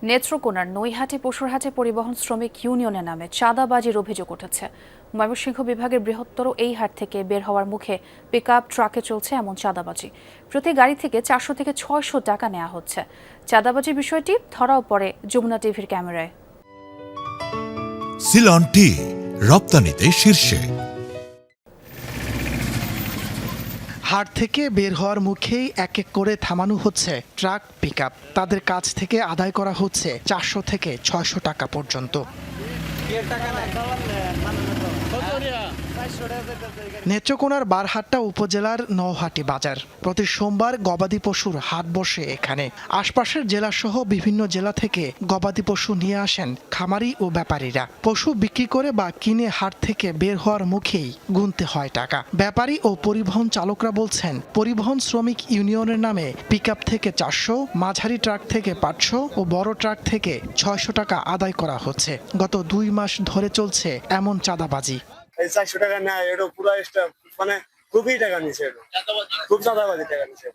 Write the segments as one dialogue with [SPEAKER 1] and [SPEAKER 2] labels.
[SPEAKER 1] নেত্রকোনার নৈহাটি পশুরহাটে পরিবহন শ্রমিক ইউনিয়নের নামে চাঁদাবাজির অভিযোগ উঠেছে। ময়মনসিংহ বিভাগের বৃহত্তর এই হাট থেকে বের হওয়ার মুখে পিকআপ ট্রাকে চলছে এমন চাঁদাবাজি। প্রতি গাড়ি থেকে 400 থেকে 600 টাকা নেওয়া হচ্ছে। চাঁদাবাজির বিষয়টি ধরাও পড়ে যমুনা টিভির ক্যামেরায়।
[SPEAKER 2] সিলন টি রপ্তানিতে শীর্ষে।
[SPEAKER 3] হাট থেকে বের হওয়ার মুখেই এক এক করে থামানো হচ্ছে ট্রাক, পিকআপ। তাদের কাছ থেকে আদায় করা হচ্ছে 400 থেকে 600 টাকা পর্যন্ত। নেত্রকোনার বারহাট্টা উপজেলার নওহাটি বাজার। প্রতি সোমবার গবাদি পশুর হাট বসে এখানে। আশপাশের জেলাসহ বিভিন্ন জেলা থেকে গবাদি পশু নিয়ে আসেন খামারি ও ব্যাপারীরা। পশু বিক্রি করে বা কিনে হাট থেকে বের হওয়ার মুখেই গুনতে হয় টাকা। ব্যাপারী ও পরিবহন চালকরা বলছেন, পরিবহন শ্রমিক ইউনিয়নের নামে পিকআপ থেকে 400, মাঝারি ট্রাক থেকে 500 ও বড় ট্রাক থেকে 600 টাকা আদায় করা হচ্ছে। গত 2 মাস ধরে চলছে এমন চাঁদাবাজি।
[SPEAKER 4] এই 400 টাকা নেয়, এটা পুরো মানে খুবই টাকা নিছে, খুব চাঁদাবাজি টাকা নিছে।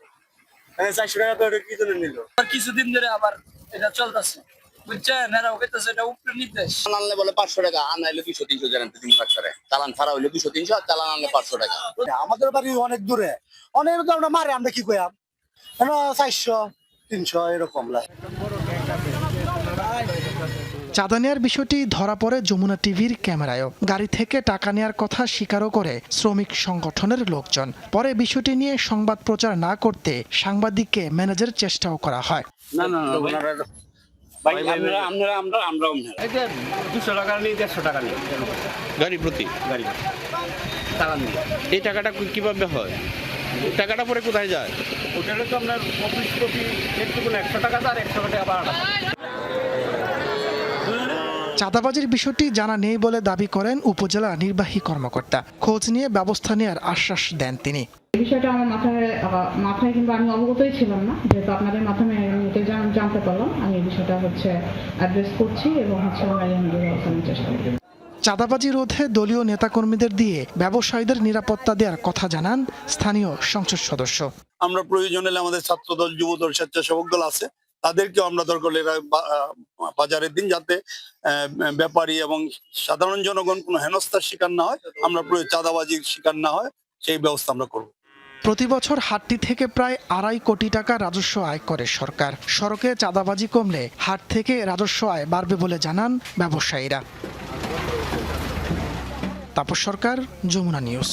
[SPEAKER 4] 400 টাকা তো এটা কি জন্য নিল?
[SPEAKER 5] কিছুদিন ধরে আবার এটা চলতেছে, বুঝছেন? এরা কইতেছে এটা উপরে নির্দেশ।
[SPEAKER 6] আনলে বলে 500 টাকা, আনাইলে 200-300 গ্যারান্টি দিন করে। চালান ছাড়া হইলে 200-300, আর চালান আনলে 500 টাকা।
[SPEAKER 4] আমাদের বাড়ি অনেক দূরে, অনেক আমরা মারে, আমরা কি কইয়াম? 400-300 এরকম লাগে।
[SPEAKER 3] চাঁদা নেওয়ার বিষয়টি ধরা পড়ে যমুনা টিভির ক্যামেরায়ও। গাড়ি থেকে টাকা নেওয়ার কথা স্বীকারও করে শ্রমিক সংগঠনের লোকজন। পরে বিষয়টি নিয়ে সংবাদ প্রচার না করতে সাংবাদিককে ম্যানেজের চেষ্টাও করা হয়।
[SPEAKER 6] না না না ভাই, আমরা
[SPEAKER 5] 200 টাকা নিয়ে 150 টাকা নিয়ে
[SPEAKER 7] গাড়ি প্রতি
[SPEAKER 5] চালান দিয়ে।
[SPEAKER 7] এই টাকাটা কিভাবে হয়? টাকাটা পরে কোথায় যায়?
[SPEAKER 5] ওটারে তো আপনার অফিস প্রতি একটু 100 টাকা আর 100 টাকা বাড়া।
[SPEAKER 3] চাঁদাবাজির বিষয়টি জানা নেই বলে দাবি করেন উপজেলা নির্বাহী কর্মকর্তা। খোঁজ নিয়ে ব্যবস্থা নেওয়ার আশ্বাস দেন তিনি।
[SPEAKER 8] বিষয়টা আমার মাথায় কিন্তু আমি অবগতই ছিলাম না, যেহেতু আপনাদের মাধ্যমে জানতে পারলাম। আমি এই বিষয়টা অ্যাড্রেস করছি এবং চেষ্টা করছি।
[SPEAKER 3] চাঁদাবাজি রোধে দলীয় নেতাকর্মীদের দিয়ে ব্যবসায়ীদের নিরাপত্তা দেওয়ার কথা জানান স্থানীয় সংসদ সদস্য।
[SPEAKER 4] আমরা প্রয়োজন হলে আমাদের ছাত্রদল, যুবদল, স্বেচ্ছাসেবক দল আছে, তাদেরকেও আমরা দরকার হলে বাজারের দিন যাতে ব্যাপারী এবং সাধারণ জনগণ কোনো হেনস্থার শিকার না হয়, আমরা চাঁদাবাজির শিকার না হয়, সেই ব্যবস্থা আমরা করব।
[SPEAKER 3] প্রতি বছর হাটটি থেকে প্রায় 2.5 কোটি টাকা রাজস্ব আয় করে সরকার। সড়কে চাঁদাবাজি কমলে হাট থেকে রাজস্ব আয় বাড়বে বলে জানান ব্যবসায়ীরা। তাপস সরকার, যমুনা নিউজ।